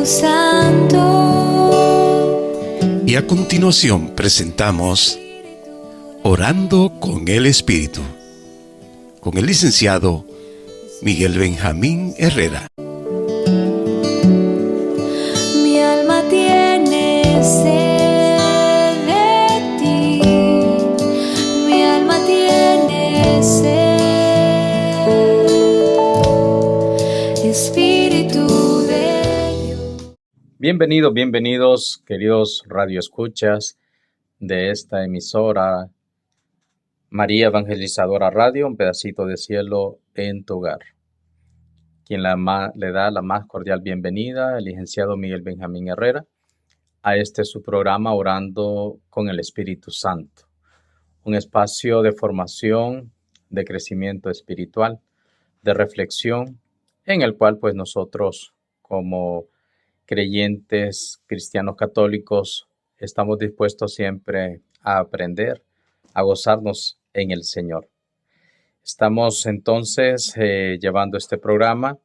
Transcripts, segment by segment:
Santo. Y a continuación presentamos Orando con el Espíritu, con el licenciado Miguel Benjamín Herrera. Mi alma tiene sed de ti, mi alma tiene sed, Espíritu de Dios. Bienvenidos, queridos radioescuchas de esta emisora María Evangelizadora Radio, un pedacito de cielo en tu hogar. Quien le da la más cordial bienvenida, el licenciado Miguel Benjamín Herrera, a este su programa Orando con el Espíritu Santo, un espacio de formación, de crecimiento espiritual, de reflexión, en el cual pues nosotros como creyentes cristianos católicos estamos dispuestos siempre a aprender, a gozarnos en el Señor. Estamos entonces llevando este programa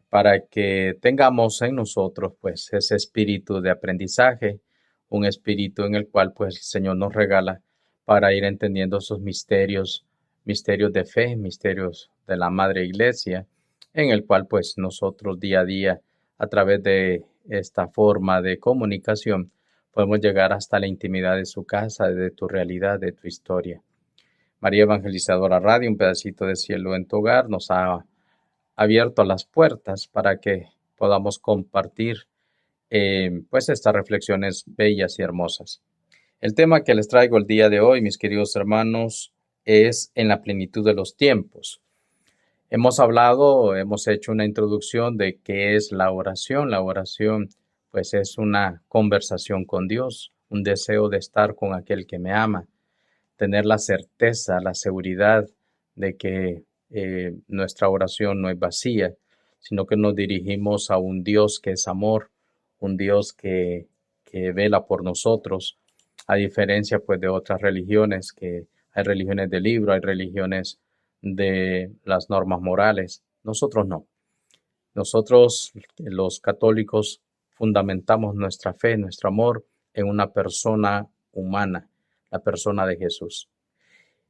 para que tengamos en nosotros pues ese espíritu de aprendizaje, un espíritu en el cual pues el Señor nos regala para ir entendiendo esos misterios de fe, misterios de la Madre Iglesia, en el cual pues nosotros día a día a través de esta forma de comunicación podemos llegar hasta la intimidad de su casa, de tu realidad, de tu historia. María Evangelizadora Radio, un pedacito de cielo en tu hogar, nos ha abierto las puertas para que podamos compartir pues estas reflexiones bellas y hermosas. El tema que les traigo el día de hoy, mis queridos hermanos, es en la plenitud de los tiempos. Hemos hecho una introducción de qué es la oración. La oración pues es una conversación con Dios, un deseo de estar con aquel que me ama, tener la certeza, la seguridad de que nuestra oración no es vacía, sino que nos dirigimos a un Dios que es amor, un Dios que vela por nosotros, a diferencia pues de otras religiones, que hay religiones de libro, hay religiones de las normas morales. Nosotros no. Nosotros, los católicos, fundamentamos nuestra fe, nuestro amor en una persona humana, la persona de Jesús.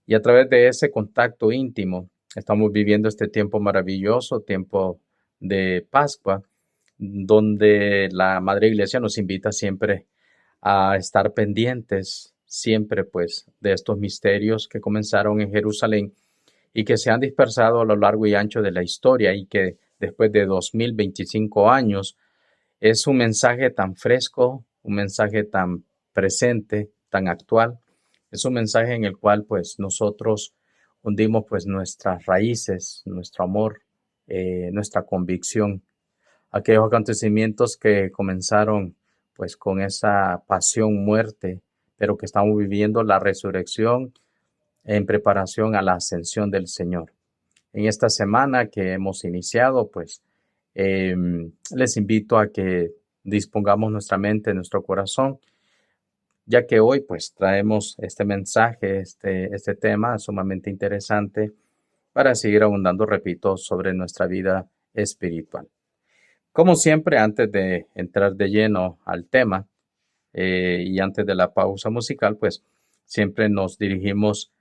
Y a través de ese contacto íntimo, estamos viviendo este tiempo maravilloso, tiempo de Pascua, donde la Madre Iglesia nos invita siempre a estar pendientes, siempre pues, de estos misterios que comenzaron en Jerusalén y que se han dispersado a lo largo y ancho de la historia, y que después de 2025 años es un mensaje tan fresco, un mensaje tan presente, tan actual. Es un mensaje en el cual pues nosotros hundimos pues nuestras raíces, nuestro amor, nuestra convicción. Aquellos acontecimientos que comenzaron pues con esa pasión, muerte, pero que estamos viviendo la resurrección en preparación a la ascensión del Señor. En esta semana que hemos iniciado, pues les invito a que dispongamos nuestra mente, nuestro corazón, ya que hoy pues traemos este mensaje, este tema sumamente interesante para seguir abundando, repito, sobre nuestra vida espiritual. Como siempre, antes de entrar de lleno al tema y antes de la pausa musical, pues siempre nos dirigimos,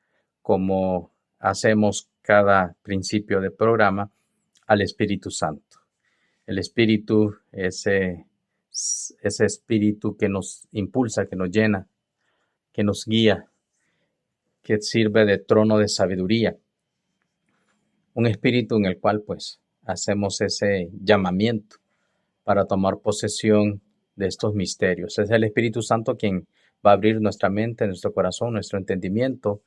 como hacemos cada principio de programa, al Espíritu Santo. El Espíritu, ese Espíritu que nos impulsa, que nos llena, que nos guía, que sirve de trono de sabiduría. Un Espíritu en el cual pues hacemos ese llamamiento para tomar posesión de estos misterios. Es el Espíritu Santo quien va a abrir nuestra mente, nuestro corazón, nuestro entendimiento,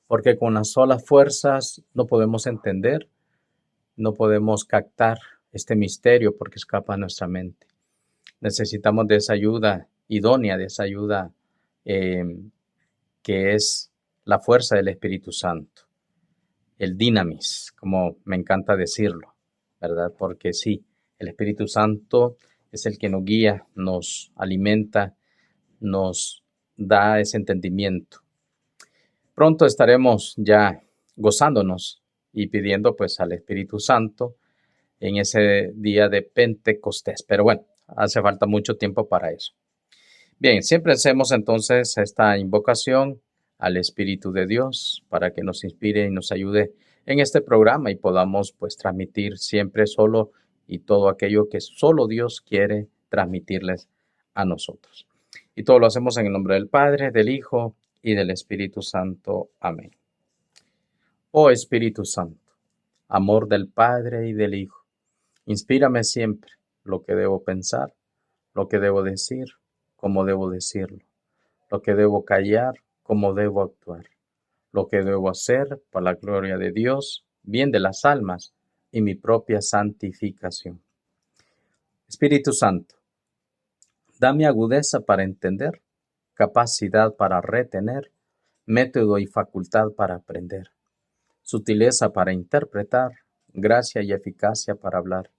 porque con las solas fuerzas no podemos entender, no podemos captar este misterio porque escapa a nuestra mente. Necesitamos de esa ayuda idónea, de esa ayuda que es la fuerza del Espíritu Santo, el dinamis, como me encanta decirlo, ¿verdad? Porque sí, el Espíritu Santo es el que nos guía, nos alimenta, nos da ese entendimiento. Pronto estaremos ya gozándonos y pidiendo pues al Espíritu Santo en ese día de Pentecostés. Pero bueno, hace falta mucho tiempo para eso. Bien, siempre hacemos entonces esta invocación al Espíritu de Dios para que nos inspire y nos ayude en este programa y podamos pues transmitir siempre solo y todo aquello que solo Dios quiere transmitirles a nosotros. Y todo lo hacemos en el nombre del Padre, del Hijo y del Espíritu Santo. Amén. Oh Espíritu Santo, amor del Padre y del Hijo, inspírame siempre lo que debo pensar, lo que debo decir, cómo debo decirlo, lo que debo callar, cómo debo actuar, lo que debo hacer para la gloria de Dios, bien de las almas y mi propia santificación. Espíritu Santo, dame agudeza para entender, capacidad para retener, método y facultad para aprender, sutileza para interpretar, gracia y eficacia para hablar.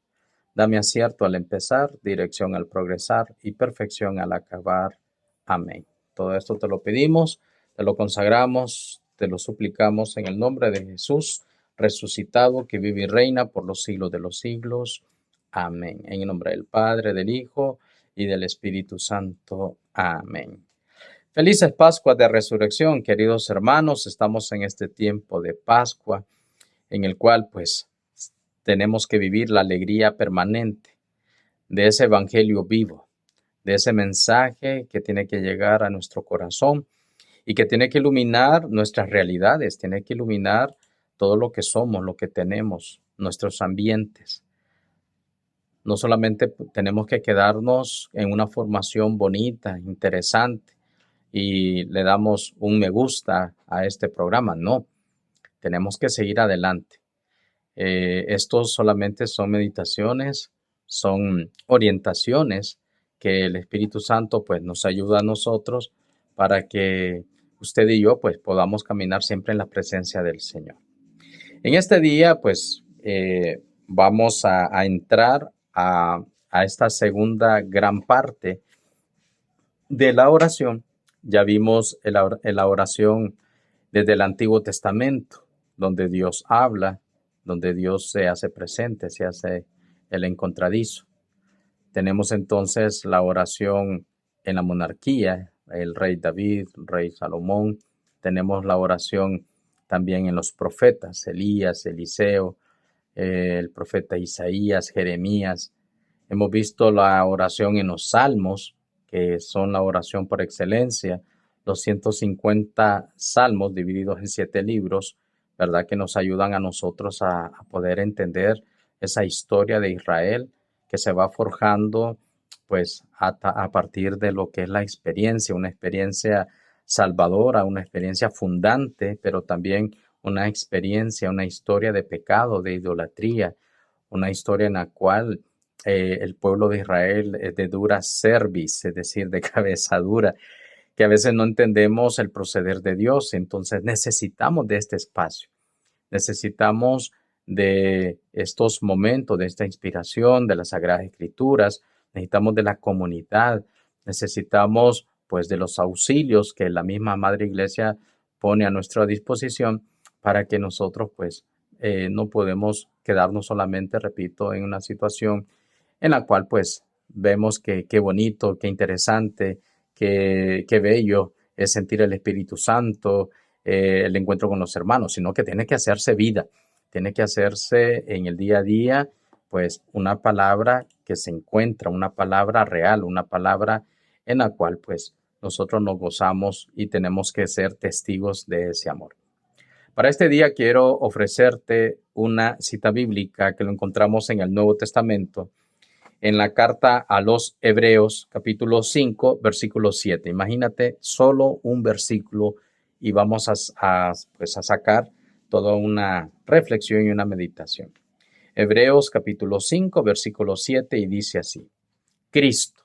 Dame acierto al empezar, dirección al progresar y perfección al acabar. Amén. Todo esto te lo pedimos, te lo consagramos, te lo suplicamos en el nombre de Jesús, resucitado, que vive y reina por los siglos de los siglos. Amén. En el nombre del Padre, del Hijo y del Espíritu Santo. Amén. Felices Pascuas de Resurrección, queridos hermanos. Estamos en este tiempo de Pascua, en el cual pues tenemos que vivir la alegría permanente de ese evangelio vivo, de ese mensaje que tiene que llegar a nuestro corazón y que tiene que iluminar nuestras realidades, tiene que iluminar todo lo que somos, lo que tenemos, nuestros ambientes. No solamente tenemos que quedarnos en una formación bonita, interesante, y le damos un me gusta a este programa. No, tenemos que seguir adelante. Estos solamente son meditaciones, son orientaciones que el Espíritu Santo pues nos ayuda a nosotros para que usted y yo pues podamos caminar siempre en la presencia del Señor. En este día pues vamos a entrar a esta segunda gran parte de la oración. Ya vimos la oración desde el Antiguo Testamento, donde Dios habla, donde Dios se hace presente, se hace el encontradizo. Tenemos entonces la oración en la monarquía, el rey David, el rey Salomón. Tenemos la oración también en los profetas, Elías, Eliseo, el profeta Isaías, Jeremías. Hemos visto la oración en los salmos, que son la oración por excelencia, los 150 salmos divididos en 7 libros, ¿verdad? Que nos ayudan a nosotros a poder entender esa historia de Israel que se va forjando pues a partir de lo que es la experiencia, una experiencia salvadora, una experiencia fundante, pero también una experiencia, una historia de pecado, de idolatría, una historia en la cual el pueblo de Israel es de dura cerviz, es decir, de cabeza dura, que a veces no entendemos el proceder de Dios. Entonces necesitamos de este espacio, necesitamos de estos momentos, de esta inspiración, de las Sagradas Escrituras, necesitamos de la comunidad, necesitamos pues de los auxilios que la misma Madre Iglesia pone a nuestra disposición para que nosotros pues no podemos quedarnos solamente, repito, en una situación en la cual pues vemos que qué bonito, qué interesante, qué bello es sentir el Espíritu Santo, el encuentro con los hermanos, sino que tiene que hacerse vida, tiene que hacerse en el día a día, pues una palabra que se encuentra, una palabra real, una palabra en la cual pues nosotros nos gozamos y tenemos que ser testigos de ese amor. Para este día quiero ofrecerte una cita bíblica que lo encontramos en el Nuevo Testamento, en la carta a los Hebreos, capítulo 5, versículo 7. Imagínate solo un versículo y vamos a sacar toda una reflexión y una meditación. Hebreos, capítulo 5, versículo 7, y dice así: Cristo,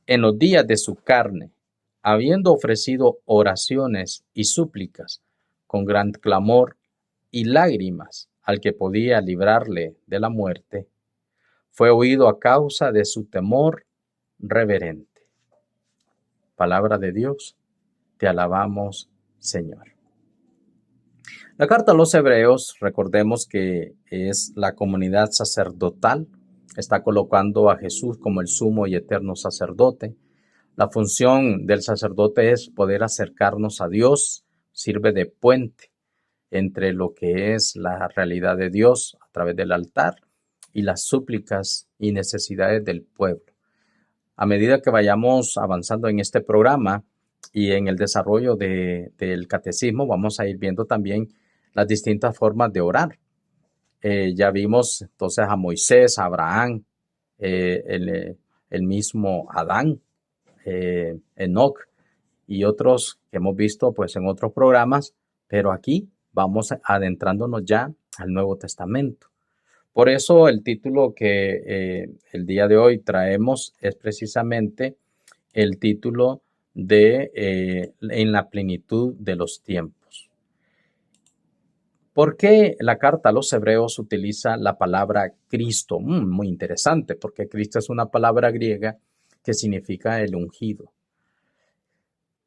en los días de su carne, habiendo ofrecido oraciones y súplicas con gran clamor y lágrimas al que podía librarle de la muerte, fue oído a causa de su temor reverente. Palabra de Dios, te alabamos, Señor. La carta a los Hebreos, recordemos que es la comunidad sacerdotal, está colocando a Jesús como el sumo y eterno sacerdote. La función del sacerdote es poder acercarnos a Dios, sirve de puente entre lo que es la realidad de Dios a través del altar y las súplicas y necesidades del pueblo. A medida que vayamos avanzando en este programa y en el desarrollo del catecismo, vamos a ir viendo también las distintas formas de orar. Ya vimos entonces a Moisés, a Abraham, el mismo Adán, Enoc y otros que hemos visto pues en otros programas, pero aquí vamos adentrándonos ya al Nuevo Testamento. Por eso el título que el día de hoy traemos es precisamente el título de En la plenitud de los tiempos. ¿Por qué la carta a los hebreos utiliza la palabra Cristo? Muy interesante, porque Cristo es una palabra griega que significa el ungido.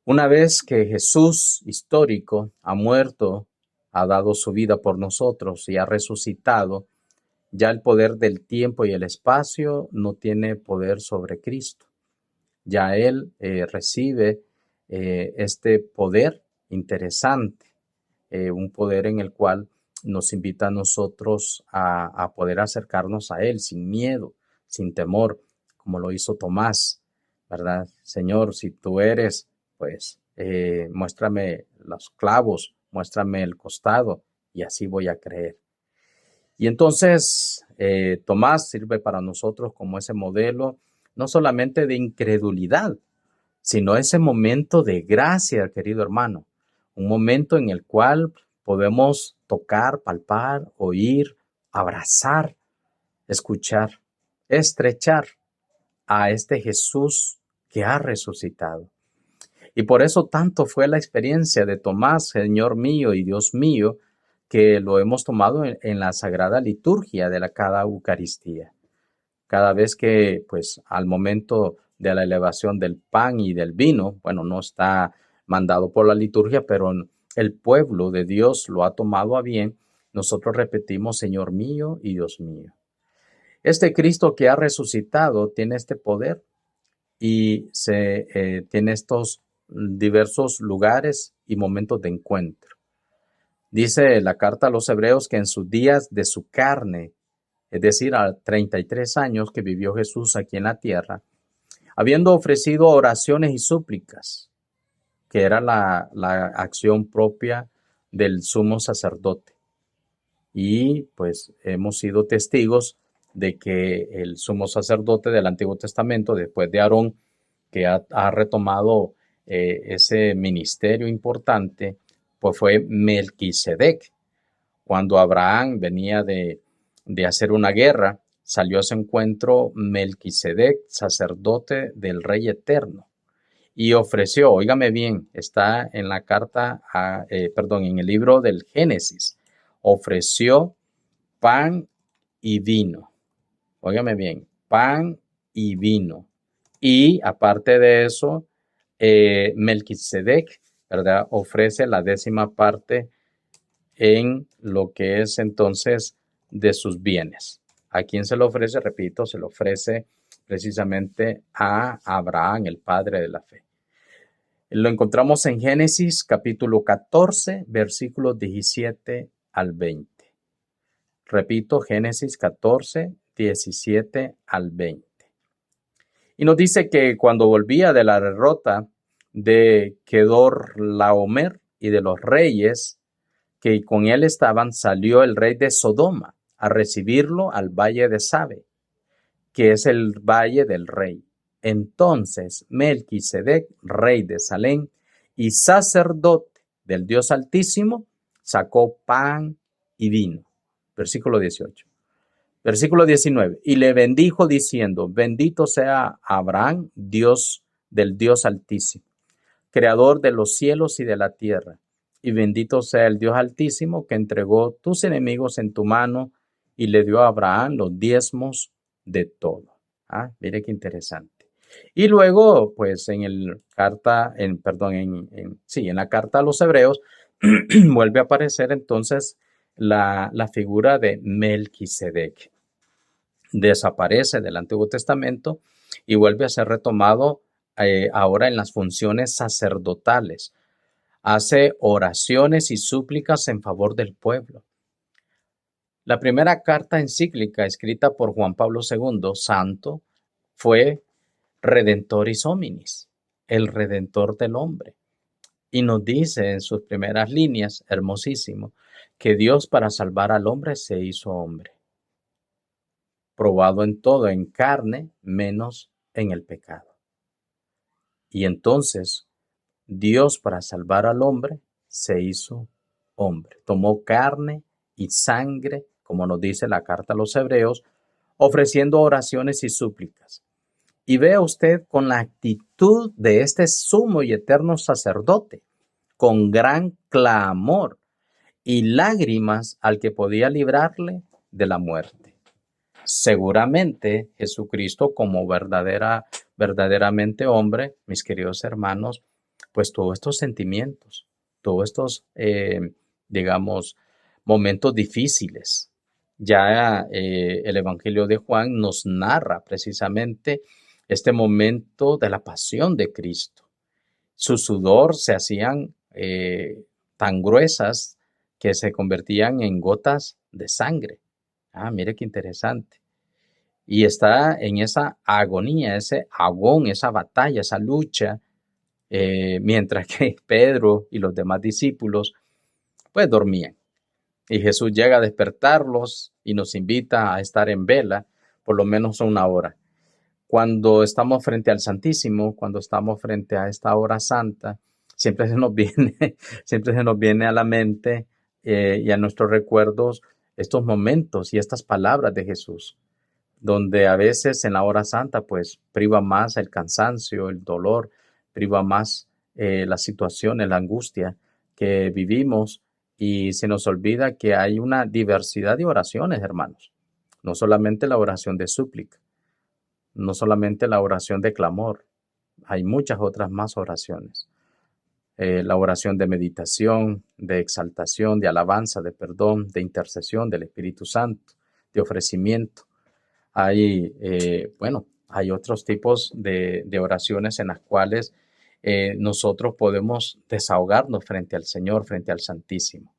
Una vez que Jesús histórico ha muerto, ha dado su vida por nosotros y ha resucitado, ya el poder del tiempo y el espacio no tiene poder sobre Cristo. Ya Él recibe este poder interesante, un poder en el cual nos invita a nosotros a poder acercarnos a Él sin miedo, sin temor, como lo hizo Tomás, ¿verdad? Señor, si tú eres, pues muéstrame los clavos, muéstrame el costado y así voy a creer. Y entonces Tomás sirve para nosotros como ese modelo, no solamente de incredulidad, sino ese momento de gracia, querido hermano. Un momento en el cual podemos tocar, palpar, oír, abrazar, escuchar, estrechar a este Jesús que ha resucitado. Y por eso tanto fue la experiencia de Tomás, Señor mío y Dios mío, que lo hemos tomado en la Sagrada Liturgia de cada Eucaristía. Cada vez que, pues, al momento de la elevación del pan y del vino, bueno, no está mandado por la liturgia, pero el pueblo de Dios lo ha tomado a bien, nosotros repetimos, Señor mío y Dios mío. Este Cristo que ha resucitado tiene este poder y tiene estos diversos lugares y momentos de encuentro. Dice la carta a los hebreos que en sus días de su carne, es decir, a 33 años que vivió Jesús aquí en la tierra, habiendo ofrecido oraciones y súplicas, que era la acción propia del sumo sacerdote. Y pues hemos sido testigos de que el sumo sacerdote del Antiguo Testamento, después de Aarón, que ha retomado ese ministerio importante, pues fue Melquisedec. Cuando Abraham venía de hacer una guerra, salió a ese encuentro Melquisedec, sacerdote del Rey Eterno, y ofreció, óigame bien, está en la carta, en el libro del Génesis, ofreció pan y vino. Óigame bien, pan y vino. Y aparte de eso, Melquisedec, ¿verdad?, ofrece la 10ª parte en lo que es entonces de sus bienes. ¿A quién se lo ofrece? Repito, se lo ofrece precisamente a Abraham, el padre de la fe. Lo encontramos en Génesis capítulo 14, versículos 17 al 20. Repito, Génesis 14, 17 al 20. Y nos dice que cuando volvía de la derrota de Kedorlaomer y de los reyes que con él estaban, salió el rey de Sodoma a recibirlo al valle de Sabe, que es el valle del rey. Entonces Melquisedec, rey de Salem y sacerdote del Dios Altísimo, sacó pan y vino. Versículo 18. Versículo 19. Y le bendijo diciendo, bendito sea Abraham, Dios del Dios Altísimo, creador de los cielos y de la tierra. Y bendito sea el Dios Altísimo que entregó tus enemigos en tu mano y le dio a Abraham los diezmos de todo. Mire qué interesante. Y luego, pues en la carta a los hebreos vuelve a aparecer entonces la figura de Melquisedec. desaparece del Antiguo Testamento y vuelve a ser retomado ahora en las funciones sacerdotales. Hace oraciones y súplicas en favor del pueblo. La primera carta encíclica escrita por Juan Pablo II, santo, fue Redentoris Hominis, el Redentor del hombre. Y nos dice en sus primeras líneas, hermosísimo, que Dios para salvar al hombre se hizo hombre, probado en todo, en carne, menos en el pecado. Y entonces, Dios para salvar al hombre se hizo hombre, tomó carne y sangre, como nos dice la carta a los Hebreos, ofreciendo oraciones y súplicas. Y vea usted con la actitud de este sumo y eterno sacerdote, con gran clamor y lágrimas al que podía librarle de la muerte. Seguramente Jesucristo, como verdaderamente hombre, mis queridos hermanos, pues tuvo estos sentimientos, tuvo estos, digamos, momentos difíciles. Ya el Evangelio de Juan nos narra precisamente este momento de la pasión de Cristo. Su sudor se hacían tan gruesas que se convertían en gotas de sangre. Mire qué interesante. Y está en esa agonía, ese agón, esa batalla, esa lucha, mientras que Pedro y los demás discípulos pues dormían. Y Jesús llega a despertarlos y nos invita a estar en vela por lo menos una hora. Cuando estamos frente al Santísimo, cuando estamos frente a esta hora santa, siempre se nos viene a la mente y a nuestros recuerdos estos momentos y estas palabras de Jesús, donde a veces en la hora santa pues priva más el cansancio, el dolor, priva más las situaciones, la angustia que vivimos, y se nos olvida que hay una diversidad de oraciones, hermanos. No solamente la oración de súplica, no solamente la oración de clamor, hay muchas otras más oraciones. La oración de meditación, de exaltación, de alabanza, de perdón, de intercesión del Espíritu Santo, de ofrecimiento. Hay otros tipos de oraciones en las cuales nosotros podemos desahogarnos frente al Señor, frente al Santísimo.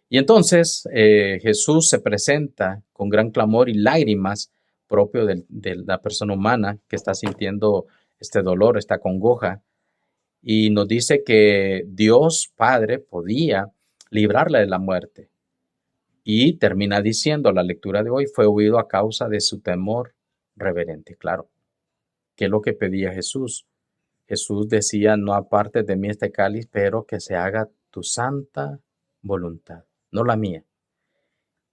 Y entonces Jesús se presenta con gran clamor y lágrimas propio de la persona humana que está sintiendo este dolor, esta congoja, y nos dice que Dios Padre podía librarle de la muerte. Y termina diciendo la lectura de hoy, fue huido a causa de su temor reverente. Claro, ¿qué es lo que pedía Jesús? Jesús decía, no apartes de mí este cáliz, pero que se haga tu santa voluntad, no la mía.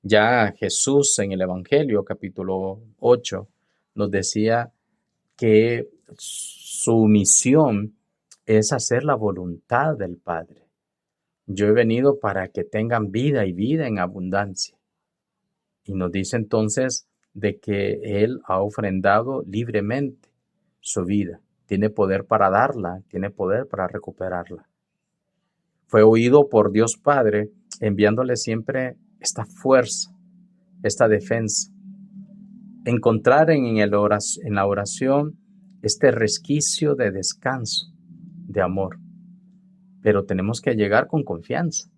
Ya Jesús en el Evangelio, capítulo 8, nos decía que su misión es hacer la voluntad del Padre. Yo he venido para que tengan vida y vida en abundancia. Y nos dice entonces de que Él ha ofrendado libremente su vida. Tiene poder para darla, tiene poder para recuperarla. Fue oído por Dios Padre, enviándole siempre esta fuerza, esta defensa. Encontrar en la oración este resquicio de descanso, de amor. Pero tenemos que llegar con confianza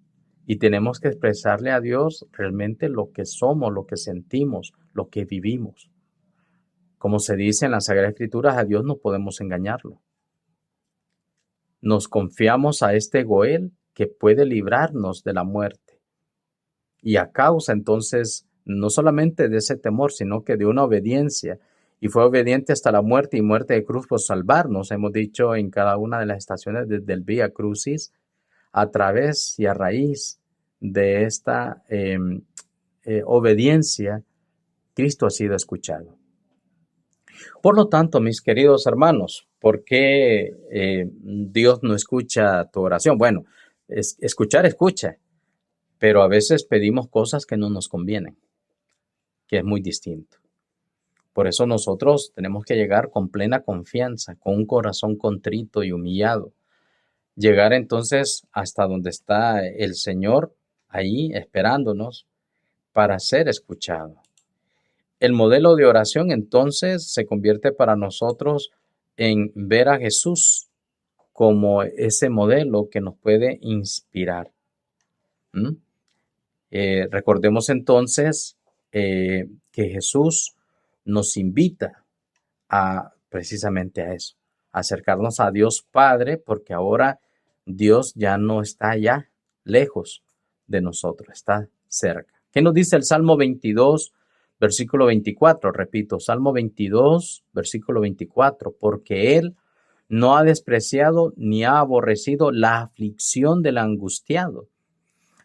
y tenemos que expresarle a Dios realmente lo que somos, lo que sentimos, lo que vivimos. Como se dice en las Sagradas Escrituras, a Dios no podemos engañarlo. Nos confiamos a este Goel que puede librarnos de la muerte. Y a causa entonces no solamente de ese temor, sino que de una obediencia, y fue obediente hasta la muerte y muerte de cruz por salvarnos, hemos dicho en cada una de las estaciones desde el Vía Crucis, a través y a raíz de esta obediencia, Cristo ha sido escuchado. Por lo tanto, mis queridos hermanos, ¿por qué Dios no escucha tu oración? Bueno, escucha, pero a veces pedimos cosas que no nos convienen, que es muy distinto. Por eso nosotros tenemos que llegar con plena confianza, con un corazón contrito y humillado. Llegar entonces hasta donde está el Señor, ahí esperándonos para ser escuchado. El modelo de oración entonces se convierte para nosotros en ver a Jesús como ese modelo que nos puede inspirar. ¿Mm? Recordemos entonces que Jesús nos invita precisamente a eso, a acercarnos a Dios Padre, porque ahora Dios ya no está allá lejos de nosotros, está cerca. ¿Qué nos dice el Salmo 22, versículo 24? Repito, Salmo 22, versículo 24, porque Él no ha despreciado ni ha aborrecido la aflicción del angustiado,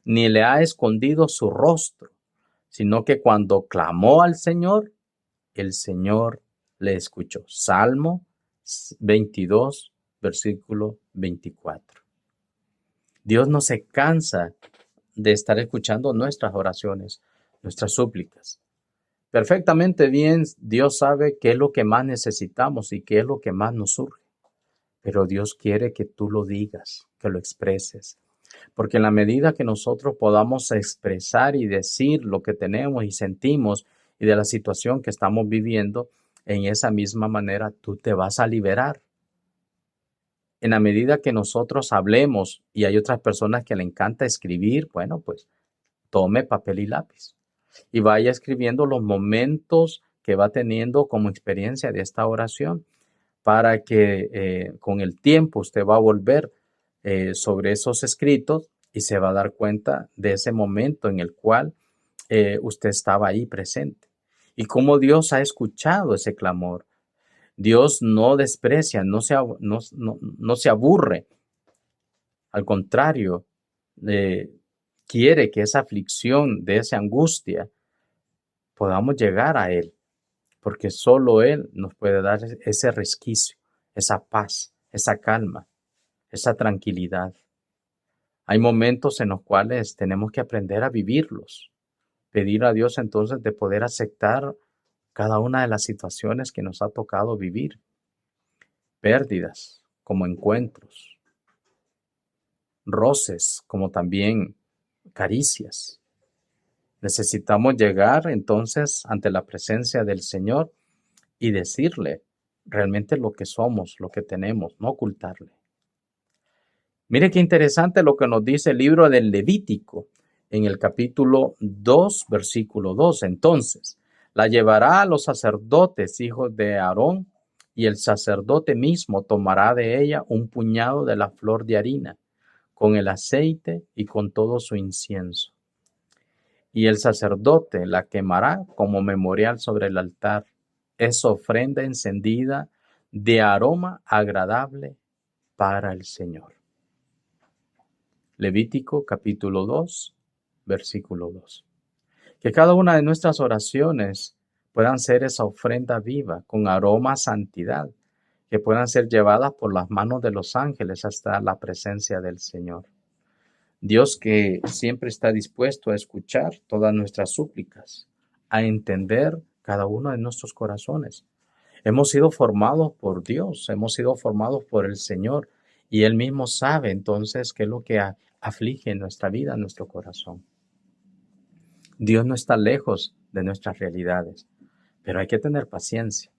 ni le ha escondido su rostro, sino que cuando clamó al Señor, el Señor le escuchó. Salmo 22, versículo 24. Dios no se cansa de estar escuchando nuestras oraciones, nuestras súplicas. Perfectamente bien, Dios sabe qué es lo que más necesitamos y qué es lo que más nos surge. Pero Dios quiere que tú lo digas, que lo expreses. Porque en la medida que nosotros podamos expresar y decir lo que tenemos y sentimos y de la situación que estamos viviendo, en esa misma manera tú te vas a liberar. En la medida que nosotros hablemos y hay otras personas que le encanta escribir, bueno, pues tome papel y lápiz y vaya escribiendo los momentos que va teniendo como experiencia de esta oración para que con el tiempo usted va a volver sobre esos escritos y se va a dar cuenta de ese momento en el cual usted estaba ahí presente y cómo Dios ha escuchado ese clamor. Dios no desprecia, no se aburre. Al contrario, quiere que esa aflicción, de esa angustia, podamos llegar a Él, porque solo Él nos puede dar ese resquicio, esa paz, esa calma, esa tranquilidad. Hay momentos en los cuales tenemos que aprender a vivirlos, pedir a Dios entonces de poder aceptar cada una de las situaciones que nos ha tocado vivir, pérdidas como encuentros, roces como también caricias. Necesitamos llegar entonces ante la presencia del Señor y decirle realmente lo que somos, lo que tenemos, no ocultarle. Mire qué interesante lo que nos dice el libro del Levítico en el capítulo 2, versículo 2. Entonces, la llevará a los sacerdotes, hijos de Aarón, y el sacerdote mismo tomará de ella un puñado de la flor de harina, con el aceite y con todo su incienso. Y el sacerdote la quemará como memorial sobre el altar. Es ofrenda encendida de aroma agradable para el Señor. Levítico capítulo 2, versículo 2. Que cada una de nuestras oraciones puedan ser esa ofrenda viva con aroma a santidad, que puedan ser llevadas por las manos de los ángeles hasta la presencia del Señor. Dios que siempre está dispuesto a escuchar todas nuestras súplicas, a entender cada uno de nuestros corazones. Hemos sido formados por Dios, hemos sido formados por el Señor y Él mismo sabe entonces qué es lo que aflige en nuestra vida, en nuestro corazón. Dios no está lejos de nuestras realidades, pero hay que tener paciencia.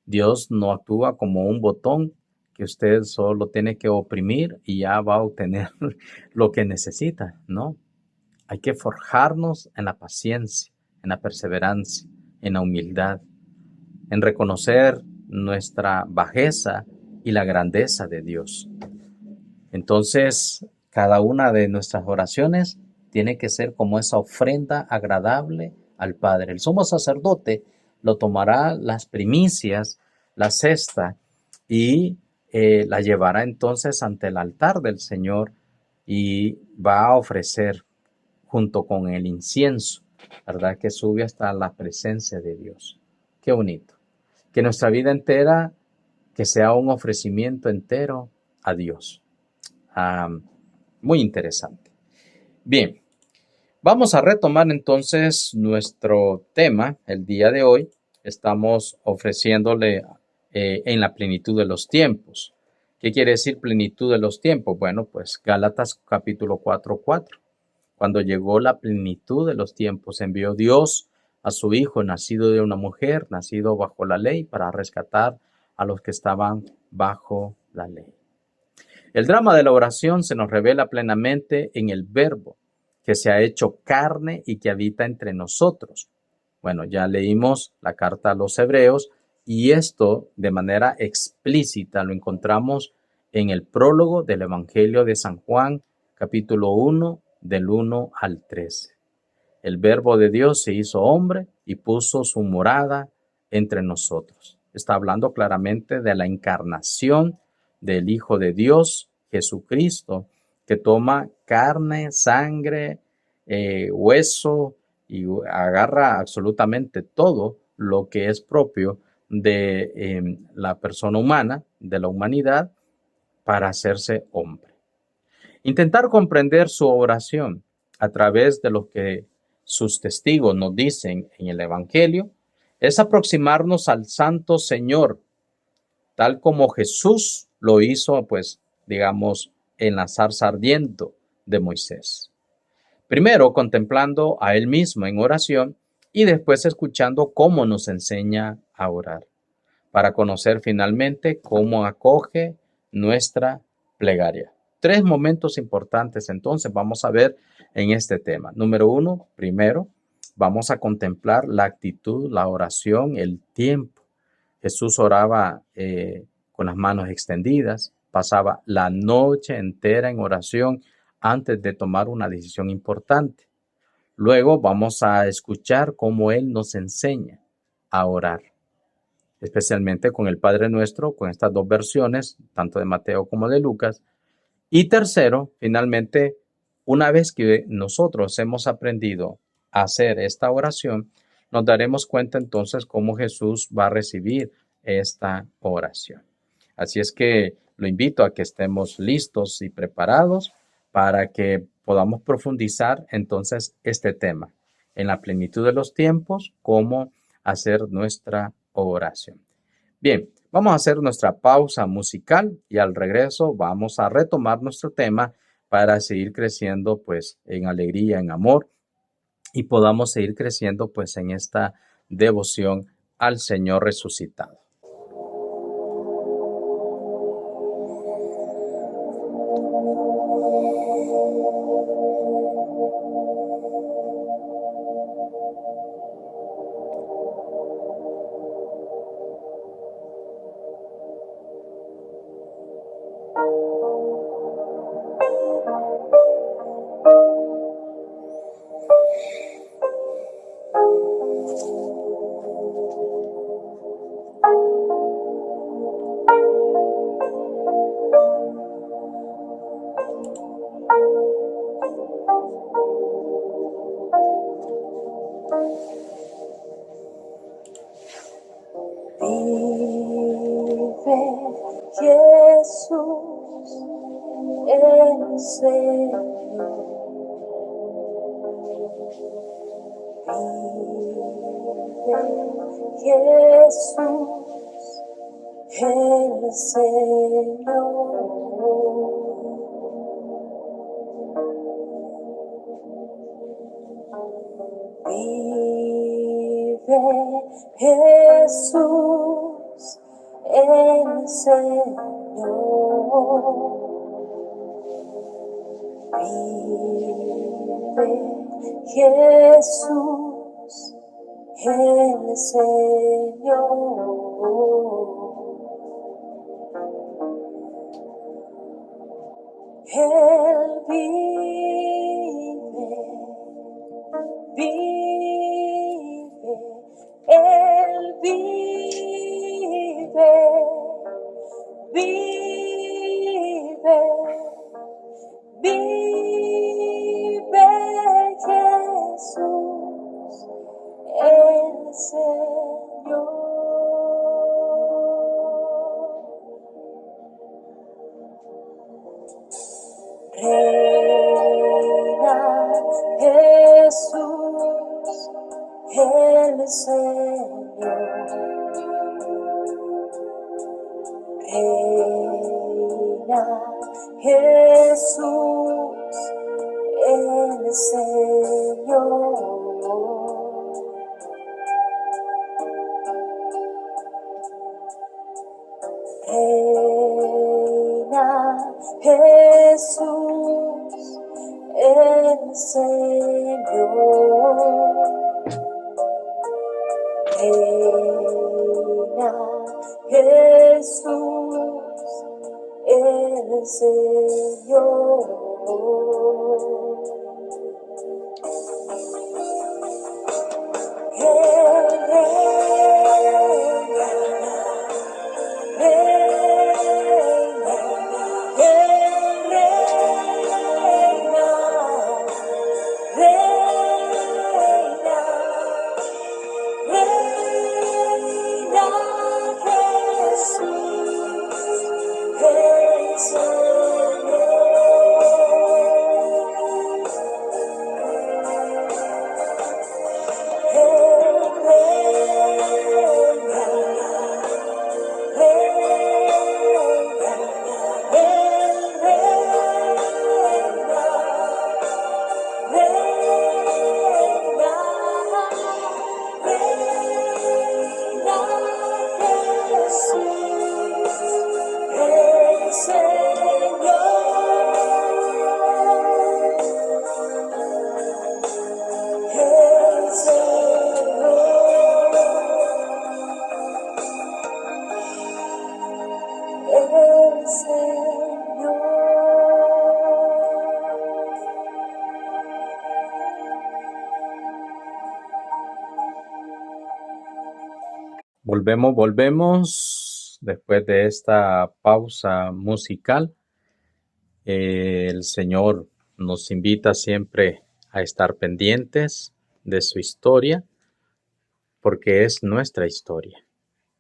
Dios no actúa como un botón que usted solo tiene que oprimir y ya va a obtener lo que necesita, ¿no? Hay que forjarnos en la paciencia, en la perseverancia, en la humildad, en reconocer nuestra bajeza y la grandeza de Dios. Entonces, cada una de nuestras oraciones tiene que ser como esa ofrenda agradable al Padre. El sumo sacerdote lo tomará las primicias, la cesta, y la llevará entonces ante el altar del Señor y va a ofrecer junto con el incienso, ¿verdad? Que sube hasta la presencia de Dios. Qué bonito. Que nuestra vida entera, que sea un ofrecimiento entero a Dios. Muy interesante. Bien, vamos a retomar entonces nuestro tema el día de hoy. Estamos ofreciéndole en la plenitud de los tiempos. ¿Qué quiere decir plenitud de los tiempos? Bueno, pues Gálatas capítulo 4:4. Cuando llegó la plenitud de los tiempos, envió Dios a su Hijo nacido de una mujer, nacido bajo la ley, para rescatar a los que estaban bajo la ley. El drama de la oración se nos revela plenamente en el Verbo, que se ha hecho carne y que habita entre nosotros. Bueno, ya leímos la carta a los Hebreos y esto de manera explícita lo encontramos en el prólogo del Evangelio de San Juan, capítulo 1, del 1 al 13. El Verbo de Dios se hizo hombre y puso su morada entre nosotros. Está hablando claramente de la encarnación del Hijo de Dios, Jesucristo, que toma carne, sangre, hueso y agarra absolutamente todo lo que es propio de la persona humana, de la humanidad, para hacerse hombre. Intentar comprender su oración a través de lo que sus testigos nos dicen en el Evangelio es aproximarnos al Santo Señor, tal como Jesús lo hizo, pues, digamos, en la zarza ardiente de Moisés. Primero contemplando a Él mismo en oración y después escuchando cómo nos enseña a orar, para conocer finalmente cómo acoge nuestra plegaria. 3 momentos importantes entonces vamos a ver en este tema. Número 1, primero, vamos a contemplar la actitud, la oración, el tiempo. Jesús oraba con las manos extendidas, pasaba la noche entera en oración antes de tomar una decisión importante. Luego vamos a escuchar cómo Él nos enseña a orar, especialmente con el Padre Nuestro, con estas 2 versiones, tanto de Mateo como de Lucas. Y tercero, finalmente, una vez que nosotros hemos aprendido a hacer esta oración, nos daremos cuenta entonces cómo Jesús va a recibir esta oración. Así es que lo invito a que estemos listos y preparados para que podamos profundizar entonces este tema en la plenitud de los tiempos, cómo hacer nuestra oración. Bien, vamos a hacer nuestra pausa musical y al regreso vamos a retomar nuestro tema para seguir creciendo pues en alegría, en amor y podamos seguir creciendo pues en esta devoción al Señor resucitado. Jesús, el Señor. Vive Jesús, el Señor. Vive Jesús, el Señor. Vive Jesús, el Señor. Él vive, vive, Él vive, vive, vive Jesús, el Señor. Reina Jesús, el Señor. Reina Jesús, el Señor. Reina Jesús, el Señor. Reina Jesús, el Señor. Volvemos después de esta pausa musical. El Señor nos invita siempre a estar pendientes de su historia, porque es nuestra historia,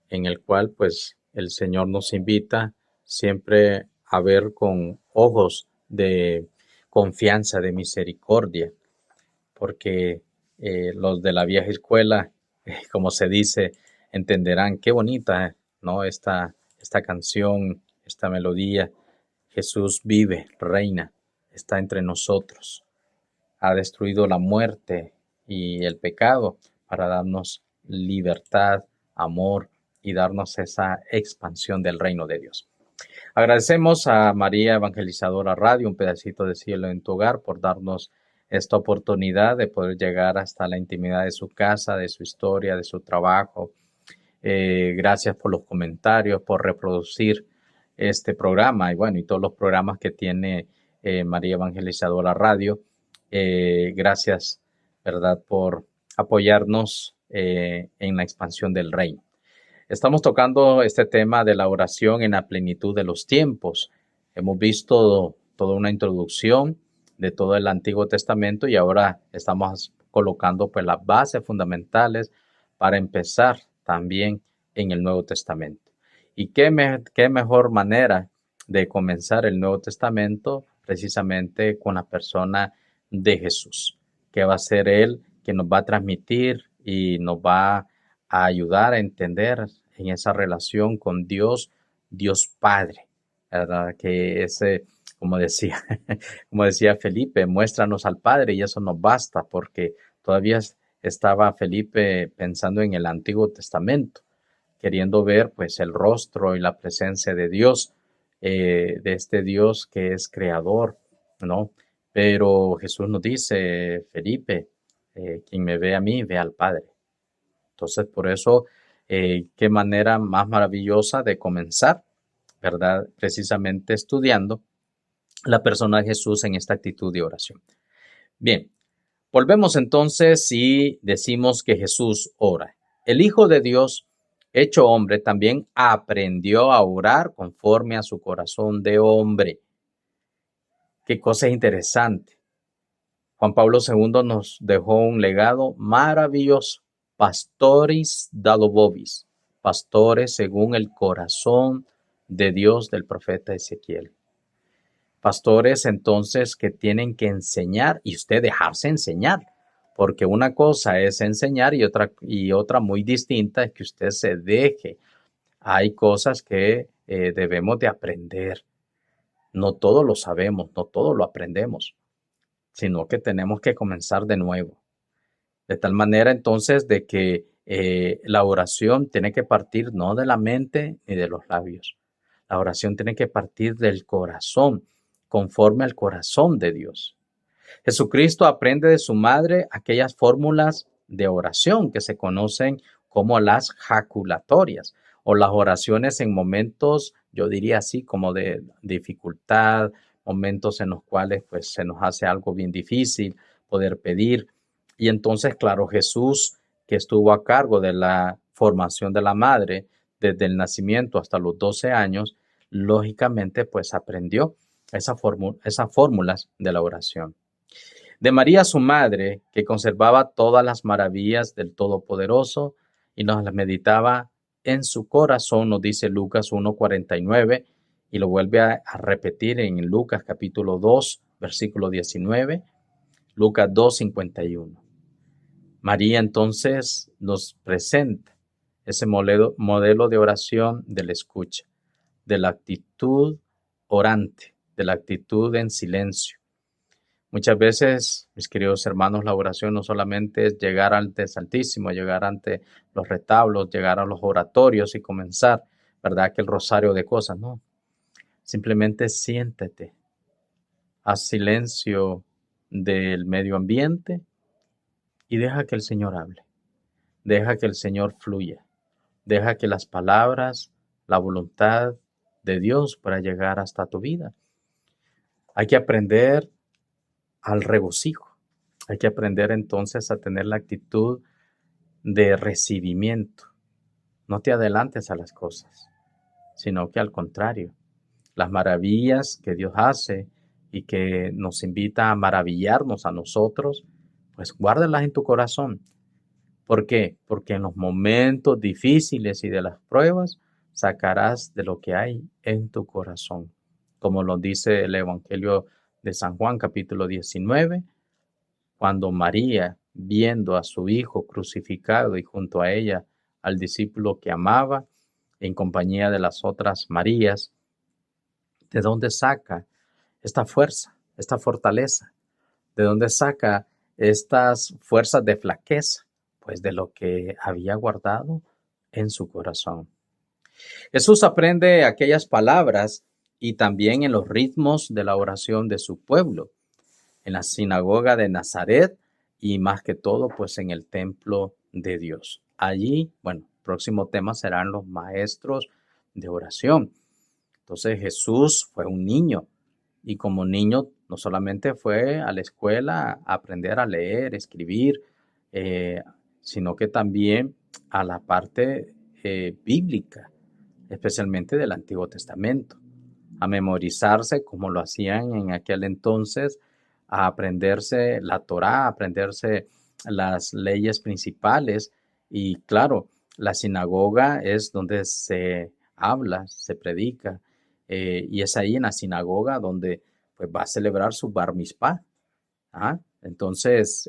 en el cual pues el Señor nos invita siempre a ver con ojos de confianza, de misericordia, porque los de la vieja escuela, como se dice, entenderán qué bonita, ¿no? Esta canción, esta melodía. Jesús vive, reina, está entre nosotros. Ha destruido la muerte y el pecado para darnos libertad, amor y darnos esa expansión del reino de Dios. Agradecemos a María Evangelizadora Radio, un pedacito de cielo en tu hogar, por darnos esta oportunidad de poder llegar hasta la intimidad de su casa, de su historia, de su trabajo. Gracias por los comentarios, por reproducir este programa y todos los programas que tiene María Evangelizadora Radio. Gracias, ¿verdad?, por apoyarnos en la expansión del reino. Estamos tocando este tema de la oración en la plenitud de los tiempos. Hemos visto toda una introducción de todo el Antiguo Testamento y ahora estamos colocando pues las bases fundamentales para empezar también en el Nuevo Testamento. ¿Y qué mejor manera de comenzar el Nuevo Testamento precisamente con la persona de Jesús, que va a ser Él quien nos va a transmitir y nos va a ayudar a entender en esa relación con Dios, Dios Padre, ¿verdad? Que ese, como decía Felipe, muéstranos al Padre y eso nos basta, porque todavía estaba Felipe pensando en el Antiguo Testamento, queriendo ver pues el rostro y la presencia de Dios, de este Dios que es creador, ¿no? Pero Jesús nos dice, Felipe, quien me ve a mí, ve al Padre. Entonces, por eso, qué manera más maravillosa de comenzar, ¿verdad? Precisamente estudiando la persona de Jesús en esta actitud de oración. Bien, volvemos entonces y decimos que Jesús ora. El Hijo de Dios, hecho hombre, también aprendió a orar conforme a su corazón de hombre. Qué cosa interesante. Juan Pablo II nos dejó un legado maravilloso. Pastoris dado vobis, pastores según el corazón de Dios del profeta Ezequiel. Pastores entonces que tienen que enseñar y usted dejarse enseñar, porque una cosa es enseñar y otra muy distinta es que usted se deje. Hay cosas que debemos de aprender. No todo lo sabemos, no todo lo aprendemos, sino que tenemos que comenzar de nuevo. De tal manera entonces de que la oración tiene que partir no de la mente ni de los labios. La oración tiene que partir del corazón, conforme al corazón de Dios. Jesucristo aprende de su madre aquellas fórmulas de oración que se conocen como las jaculatorias o las oraciones en momentos, yo diría así, como de dificultad, momentos en los cuales pues se nos hace algo bien difícil poder pedir. Y entonces, claro, Jesús, que estuvo a cargo de la formación de la madre desde el nacimiento hasta los 12 años, lógicamente pues aprendió esas fórmulas de la oración. De María su madre, que conservaba todas las maravillas del Todopoderoso y nos las meditaba en su corazón, nos dice Lucas 1:49, y lo vuelve a repetir en Lucas capítulo 2, versículo 19, Lucas 2:51. María entonces nos presenta ese modelo de oración de la escucha, de la actitud orante, de la actitud en silencio. Muchas veces, mis queridos hermanos, la oración no solamente es llegar ante el Santísimo, llegar ante los retablos, llegar a los oratorios y comenzar, ¿verdad? Que el rosario de cosas, no. Simplemente siéntete, haz silencio del medio ambiente y deja que el Señor hable. Deja que el Señor fluya. Deja que las palabras, la voluntad de Dios pueda llegar hasta tu vida. Hay que aprender al regocijo. Hay que aprender entonces a tener la actitud de recibimiento. No te adelantes a las cosas, sino que al contrario, las maravillas que Dios hace y que nos invita a maravillarnos a nosotros, pues guárdalas en tu corazón. ¿Por qué? Porque en los momentos difíciles y de las pruebas sacarás de lo que hay en tu corazón. Como lo dice el Evangelio de San Juan, capítulo 19, cuando María, viendo a su hijo crucificado y junto a ella al discípulo que amaba, en compañía de las otras Marías, ¿de dónde saca esta fuerza, esta fortaleza? ¿De dónde saca estas fuerzas de flaqueza? Pues de lo que había guardado en su corazón. Jesús aprende aquellas palabras y también en los ritmos de la oración de su pueblo, en la sinagoga de Nazaret y más que todo, pues en el templo de Dios. Allí, bueno, próximo tema serán los maestros de oración. Entonces Jesús fue un niño y como niño no solamente fue a la escuela a aprender a leer, escribir, sino que también a la parte bíblica, especialmente del Antiguo Testamento, a memorizarse como lo hacían en aquel entonces, a aprenderse la Torá, a aprenderse las leyes principales. Y claro, la sinagoga es donde se habla, se predica, y es ahí en la sinagoga donde pues, va a celebrar su Bar Mitzvah. Entonces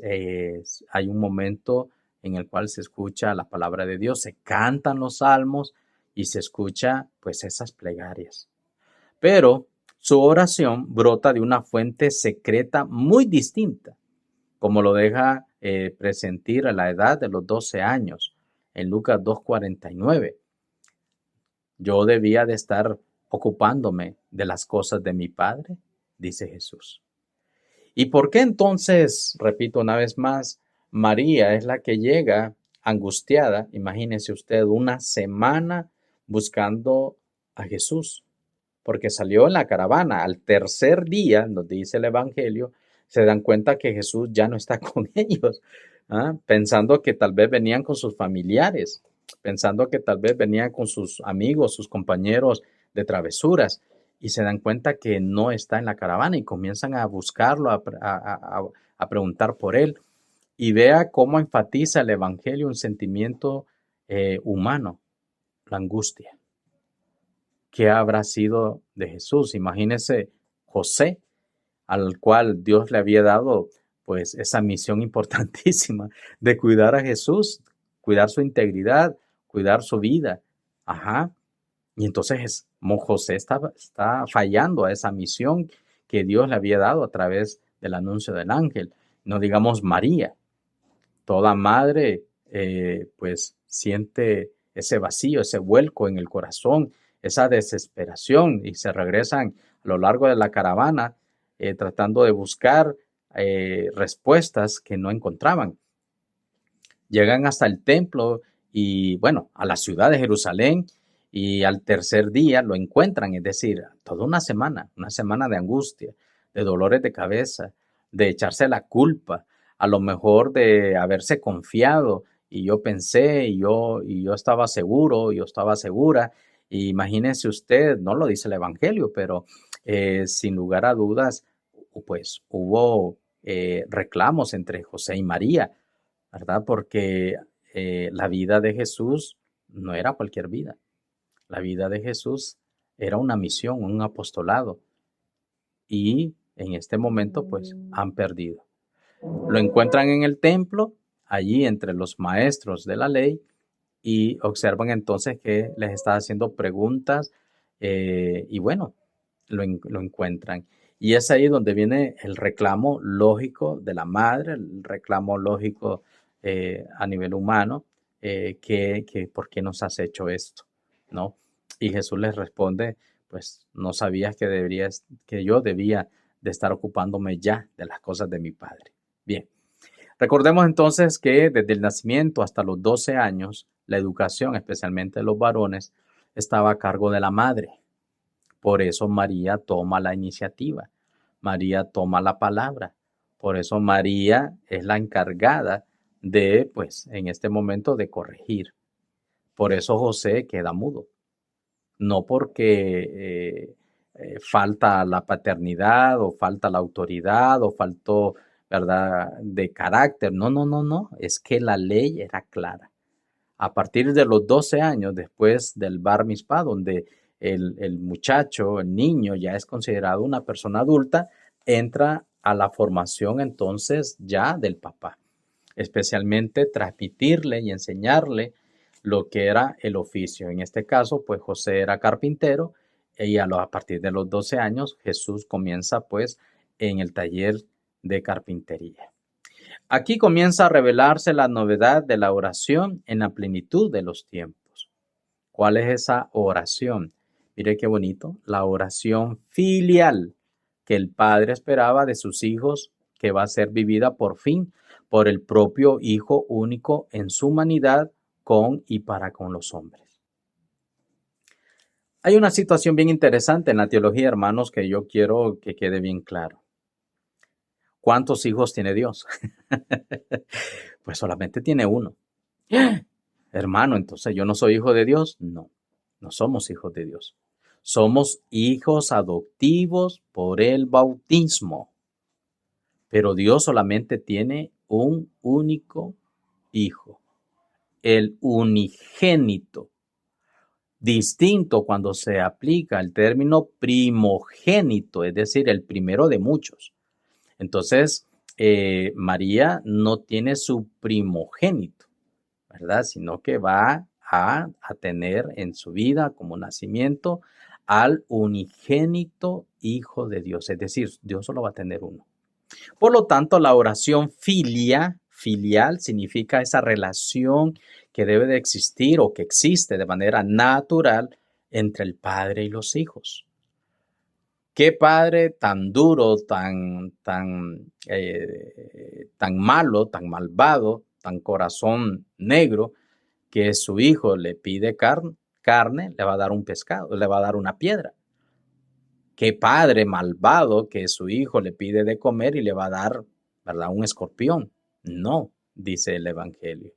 hay un momento en el cual se escucha la palabra de Dios, se cantan los salmos y se escucha pues esas plegarias. Pero su oración brota de una fuente secreta muy distinta, como lo deja presentir a la edad de los 12 años, en Lucas 2:49. Yo debía de estar ocupándome de las cosas de mi Padre, dice Jesús. ¿Y por qué entonces, repito una vez más, María es la que llega angustiada, imagínese usted, una semana buscando a Jesús? Porque salió en la caravana. Al tercer día, nos dice el Evangelio, se dan cuenta que Jesús ya no está con ellos, pensando que tal vez venían con sus familiares, pensando que tal vez venían con sus amigos, sus compañeros de travesuras, y se dan cuenta que no está en la caravana y comienzan a buscarlo, a preguntar por él. Y vea cómo enfatiza el Evangelio un sentimiento humano, la angustia. ¿Qué habrá sido de Jesús? Imagínese José, al cual Dios le había dado pues esa misión importantísima de cuidar a Jesús, cuidar su integridad, cuidar su vida. Y entonces José está fallando a esa misión que Dios le había dado a través del anuncio del ángel. No digamos María. Toda madre pues siente ese vacío, ese vuelco en el corazón, esa desesperación y se regresan a lo largo de la caravana tratando de buscar respuestas que no encontraban. Llegan hasta el templo y bueno, a la ciudad de Jerusalén y al tercer día lo encuentran, es decir, toda una semana de angustia, de dolores de cabeza, de echarse la culpa, a lo mejor de haberse confiado y yo pensé y yo estaba seguro, yo estaba segura. Y imagínense usted, no lo dice el Evangelio, pero sin lugar a dudas, pues hubo reclamos entre José y María, ¿verdad? Porque la vida de Jesús no era cualquier vida. La vida de Jesús era una misión, un apostolado. Y en este momento, pues, han perdido. Lo encuentran en el templo, allí entre los maestros de la ley, y observan entonces que les está haciendo preguntas y bueno, lo encuentran. Y es ahí donde viene el reclamo lógico de la madre, el reclamo lógico a nivel humano, que ¿por qué nos has hecho esto? ¿No? Y Jesús les responde, pues no sabías que yo debía de estar ocupándome ya de las cosas de mi Padre. Bien, recordemos entonces que desde el nacimiento hasta los 12 años, la educación, especialmente de los varones, estaba a cargo de la madre. Por eso María toma la iniciativa, María toma la palabra. Por eso María es la encargada de, pues, en este momento de corregir. Por eso José queda mudo. No porque falta la paternidad o falta la autoridad o faltó, ¿verdad?, de carácter. No, no, no, no. Es que la ley era clara. A partir de los 12 años, después del Bar Mitzvah, donde el muchacho, el niño, ya es considerado una persona adulta, entra a la formación entonces ya del papá. Especialmente transmitirle y enseñarle lo que era el oficio. En este caso, pues José era carpintero y a partir de los 12 años Jesús comienza pues en el taller de carpintería. Aquí comienza a revelarse la novedad de la oración en la plenitud de los tiempos. ¿Cuál es esa oración? Mire qué bonito, la oración filial que el Padre esperaba de sus hijos, que va a ser vivida por fin por el propio Hijo único en su humanidad con y para con los hombres. Hay una situación bien interesante en la teología, hermanos, que yo quiero que quede bien claro. ¿Cuántos hijos tiene Dios? Pues solamente tiene uno. Hermano, entonces yo no soy hijo de Dios. No, no somos hijos de Dios. Somos hijos adoptivos por el bautismo. Pero Dios solamente tiene un único hijo, el unigénito. Distinto cuando se aplica el término primogénito, es decir, el primero de muchos. Entonces, María no tiene su primogénito, ¿verdad? Sino que va a tener en su vida como nacimiento al unigénito Hijo de Dios. Es decir, Dios solo va a tener uno. Por lo tanto, la oración filial significa esa relación que debe de existir o que existe de manera natural entre el padre y los hijos. ¿Qué padre tan duro, tan malo, tan malvado, tan corazón negro, que su hijo le pide carne, le va a dar un pescado, le va a dar una piedra? ¿Qué padre malvado que su hijo le pide de comer y le va a dar, ¿verdad?, un escorpión? No, dice el Evangelio.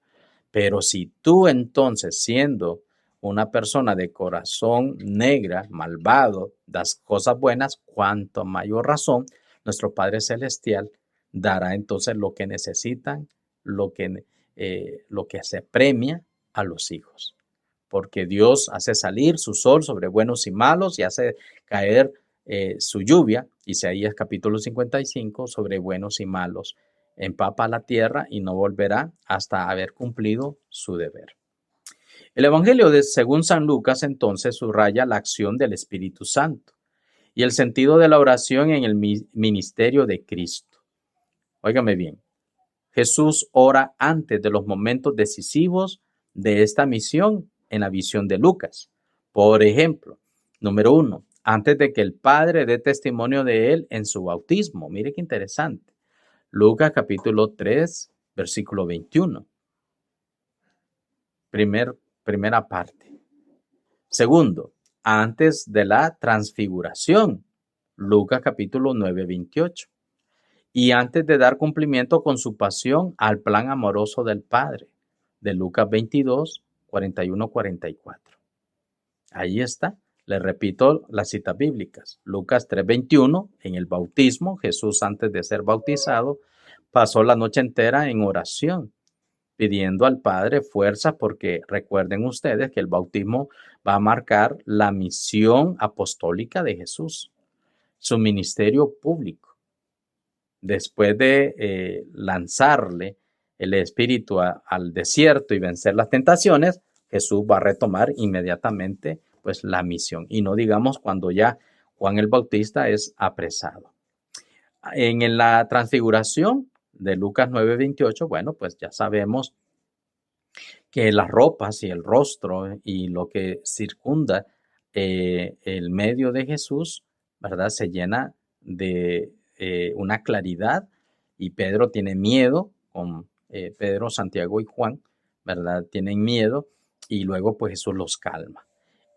Pero si tú entonces, siendo una persona de corazón negra, malvado, das cosas buenas, cuanto mayor razón, nuestro Padre Celestial dará entonces lo que necesitan, lo que se premia a los hijos. Porque Dios hace salir su sol sobre buenos y malos y hace caer su lluvia, Isaías capítulo 55, sobre buenos y malos. Empapa la tierra y no volverá hasta haber cumplido su deber. El Evangelio según San Lucas entonces subraya la acción del Espíritu Santo y el sentido de la oración en el ministerio de Cristo. Óigame bien, Jesús ora antes de los momentos decisivos de esta misión en la visión de Lucas. Por ejemplo, número 1, antes de que el Padre dé testimonio de él en su bautismo. Mire qué interesante. Lucas capítulo 3, versículo 21. Primera parte. Segundo, antes de la transfiguración. Lucas capítulo 9, 28. Y antes de dar cumplimiento con su pasión al plan amoroso del Padre. De Lucas 22, 41, 44. Ahí está. Le repito las citas bíblicas. Lucas 3:21, en el bautismo, Jesús antes de ser bautizado, pasó la noche entera en oración, pidiendo al Padre fuerza, porque recuerden ustedes que el bautismo va a marcar la misión apostólica de Jesús, su ministerio público. Después de lanzarle el Espíritu al desierto y vencer las tentaciones, Jesús va a retomar inmediatamente pues la misión. Y no digamos cuando ya Juan el Bautista es apresado. En la transfiguración de Lucas 9:28, bueno, pues ya sabemos que las ropas y el rostro y lo que circunda el medio de Jesús, ¿verdad? Se llena de una claridad y Pedro tiene miedo, con Pedro, Santiago y Juan, ¿verdad? Tienen miedo y luego pues Jesús los calma.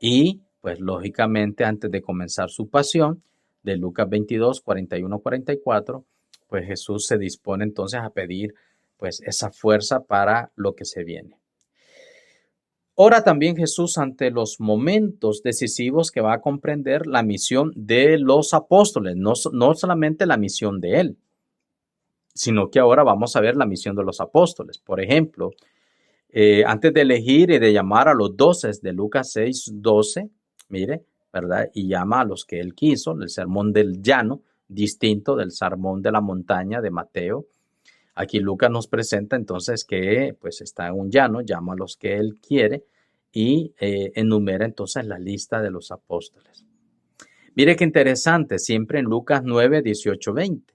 Y pues lógicamente antes de comenzar su pasión, de Lucas 22, 41, 44, pues Jesús se dispone entonces a pedir pues esa fuerza para lo que se viene. Ora también Jesús ante los momentos decisivos que va a comprender la misión de los apóstoles, no solamente la misión de él, sino que ahora vamos a ver la misión de los apóstoles. Por ejemplo, antes de elegir y de llamar a los 12 de Lucas 6:12, mire, ¿verdad? Y llama a los que él quiso, el sermón del llano, distinto del sermón de la montaña de Mateo. Aquí Lucas nos presenta entonces que pues está en un llano, llama a los que él quiere y enumera entonces la lista de los apóstoles. Mire qué interesante, siempre en Lucas 9, 18, 20,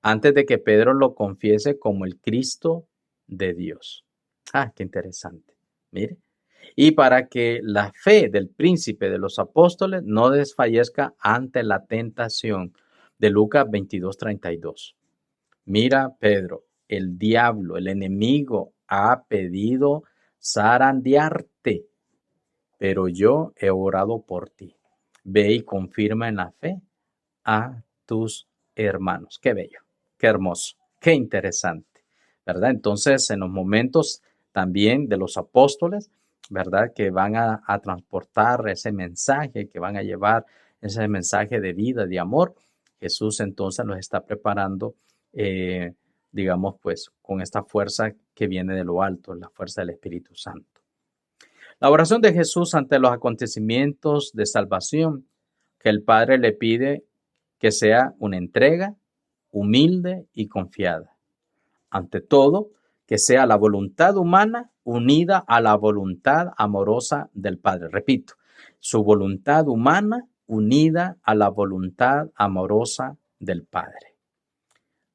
antes de que Pedro lo confiese como el Cristo de Dios. Ah, qué interesante. Mire. Y para que la fe del príncipe de los apóstoles no desfallezca ante la tentación, de Lucas 22, 32. Mira, Pedro, el diablo, el enemigo, ha pedido zarandearte, pero yo he orado por ti. Ve y confirma en la fe a tus hermanos. Qué bello, qué hermoso, qué interesante, ¿verdad? Entonces, en los momentos también de los apóstoles, ¿verdad? Que van a transportar ese mensaje, que van a llevar ese mensaje de vida, de amor, Jesús entonces los está preparando, digamos, pues con esta fuerza que viene de lo alto, la fuerza del Espíritu Santo. La oración de Jesús ante los acontecimientos de salvación, que el Padre le pide que sea una entrega humilde y confiada. Ante todo, que sea la voluntad humana unida a la voluntad amorosa del Padre. Repito, su voluntad humana unida a la voluntad amorosa del Padre.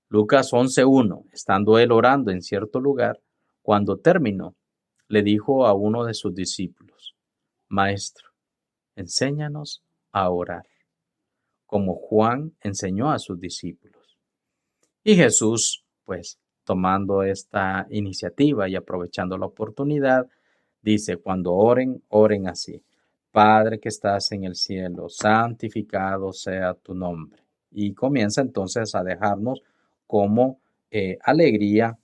Lucas 11:1, estando él orando en cierto lugar, cuando terminó, le dijo a uno de sus discípulos: Maestro, enséñanos a orar, como Juan enseñó a sus discípulos. Y Jesús, pues, tomando esta iniciativa y aprovechando la oportunidad, dice: cuando oren, oren así: Padre que estás en el cielo, santificado sea tu nombre. Y comienza entonces a dejarnos como alegría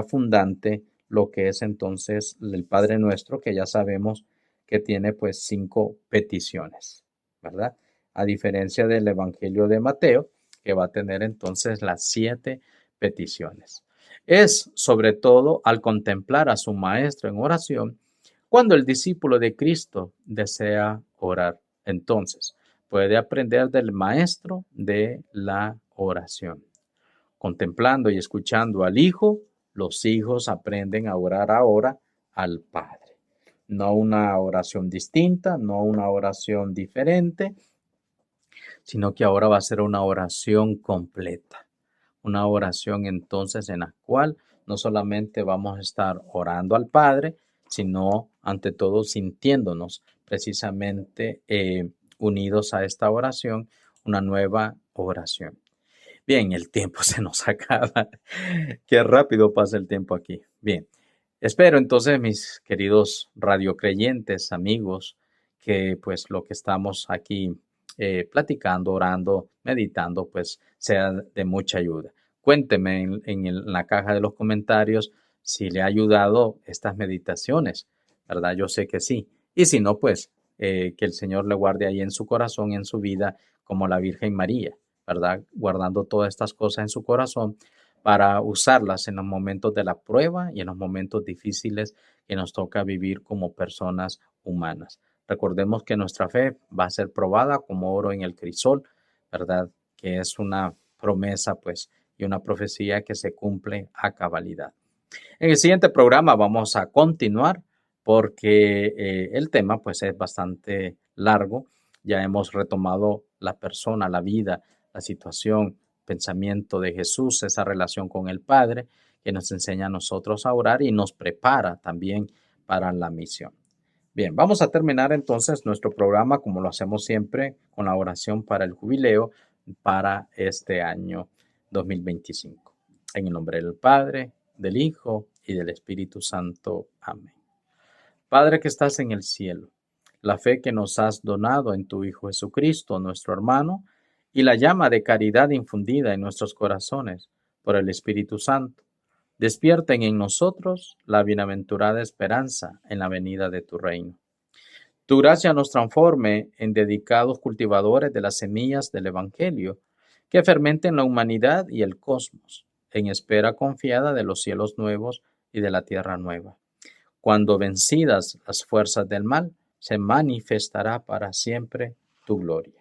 fundante lo que es entonces el Padre Nuestro, que ya sabemos que tiene pues 5 peticiones, ¿verdad? A diferencia del Evangelio de Mateo, que va a tener entonces las 7 peticiones. Es sobre todo al contemplar a su maestro en oración cuando el discípulo de Cristo desea orar. Entonces, puede aprender del maestro de la oración. Contemplando y escuchando al Hijo, los hijos aprenden a orar ahora al Padre. No una oración distinta, no una oración diferente, sino que ahora va a ser una oración completa. Una oración entonces en la cual no solamente vamos a estar orando al Padre, sino ante todo sintiéndonos precisamente unidos a esta oración, una nueva oración. Bien, el tiempo se nos acaba. Qué rápido pasa el tiempo aquí. Bien, espero entonces, mis queridos radiocreyentes, amigos, que pues lo que estamos aquí platicando, orando, meditando, pues sea de mucha ayuda. Cuénteme en la caja de los comentarios si le ha ayudado estas meditaciones, ¿verdad? Yo sé que sí. Y si no, pues que el Señor le guarde ahí en su corazón, en su vida, como la Virgen María, ¿verdad? Guardando todas estas cosas en su corazón para usarlas en los momentos de la prueba y en los momentos difíciles que nos toca vivir como personas humanas. Recordemos que nuestra fe va a ser probada como oro en el crisol, ¿verdad? Que es una promesa, pues, y una profecía que se cumple a cabalidad. En el siguiente programa vamos a continuar porque el tema, pues, es bastante largo. Ya hemos retomado la persona, la vida, la situación, pensamiento de Jesús, esa relación con el Padre que nos enseña a nosotros a orar y nos prepara también para la misión. Bien, vamos a terminar entonces nuestro programa como lo hacemos siempre con la oración para el jubileo para este año 2025. En el nombre del Padre, del Hijo y del Espíritu Santo. Amén. Padre que estás en el cielo, la fe que nos has donado en tu Hijo Jesucristo, nuestro hermano, y la llama de caridad infundida en nuestros corazones por el Espíritu Santo, despierten en nosotros la bienaventurada esperanza en la venida de tu reino. Tu gracia nos transforme en dedicados cultivadores de las semillas del Evangelio, que fermenten la humanidad y el cosmos, en espera confiada de los cielos nuevos y de la tierra nueva. Cuando vencidas las fuerzas del mal, se manifestará para siempre tu gloria.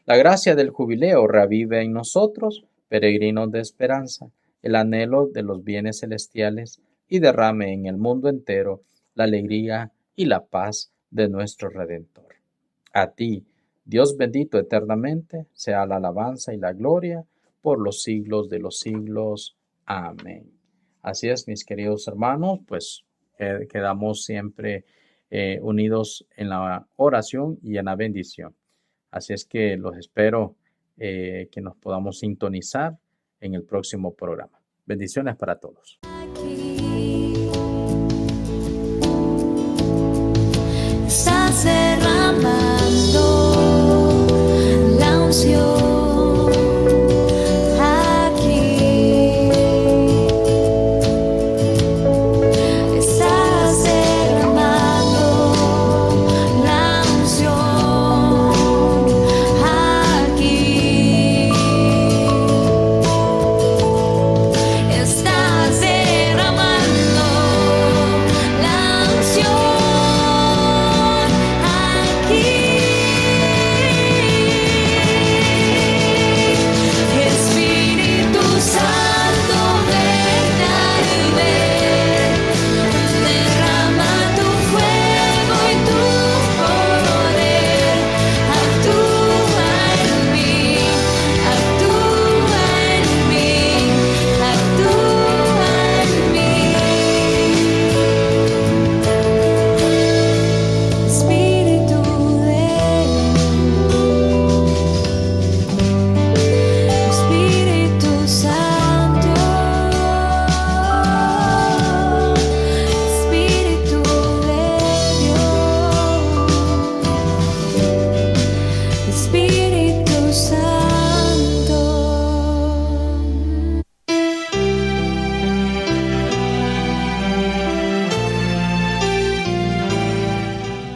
La gracia del jubileo reavive en nosotros, peregrinos de esperanza, el anhelo de los bienes celestiales y derrame en el mundo entero la alegría y la paz de nuestro Redentor. A ti, Dios bendito eternamente, sea la alabanza y la gloria por los siglos de los siglos. Amén. Así es, mis queridos hermanos, pues quedamos siempre unidos en la oración y en la bendición. Así es que los espero que nos podamos sintonizar en el próximo programa. Bendiciones para todos. Estás derramando la unción.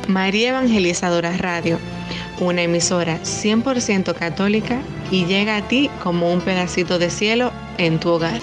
María Evangelizadora Radio, una emisora 100% católica y llega a ti como un pedacito de cielo en tu hogar.